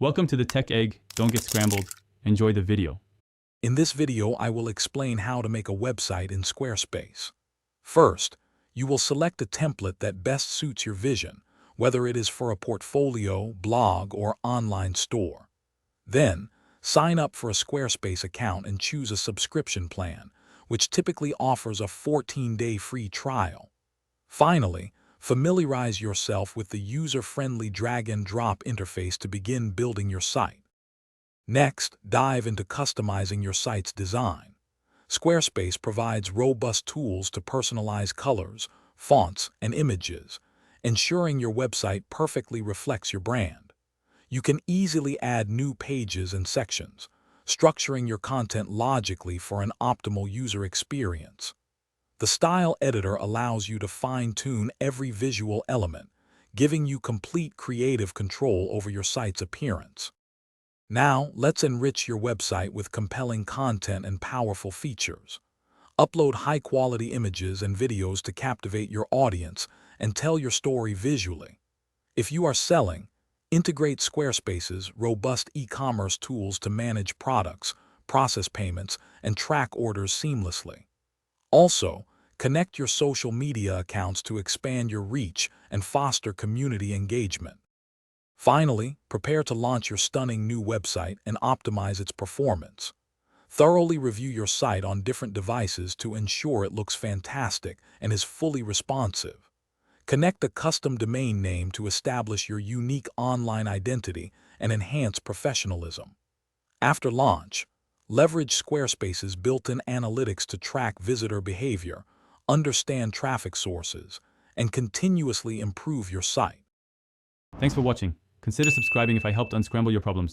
Welcome to the Tech Egg. Don't get scrambled. Enjoy the video. In this video, I will explain how to make a website in Squarespace. First, you will select a template that best suits your vision, whether it is for a portfolio, blog, or online store. Then, sign up for a Squarespace account and choose a subscription plan, which typically offers a 14-day free trial. Finally, familiarize yourself with the user-friendly drag-and-drop interface to begin building your site. Next, dive into customizing your site's design. Squarespace provides robust tools to personalize colors, fonts, and images, ensuring your website perfectly reflects your brand. You can easily add new pages and sections, structuring your content logically for an optimal user experience. The Style Editor allows you to fine-tune every visual element, giving you complete creative control over your site's appearance. Now, let's enrich your website with compelling content and powerful features. Upload high-quality images and videos to captivate your audience and tell your story visually. If you are selling, integrate Squarespace's robust e-commerce tools to manage products, process payments, and track orders seamlessly. Also, connect your social media accounts to expand your reach and foster community engagement. Finally, prepare to launch your stunning new website and optimize its performance. Thoroughly review your site on different devices to ensure it looks fantastic and is fully responsive. Connect a custom domain name to establish your unique online identity and enhance professionalism. After launch, leverage Squarespace's built-in analytics to track visitor behavior, understand traffic sources, and continuously improve your site. Thanks for watching. Consider subscribing if I helped unscramble your problems.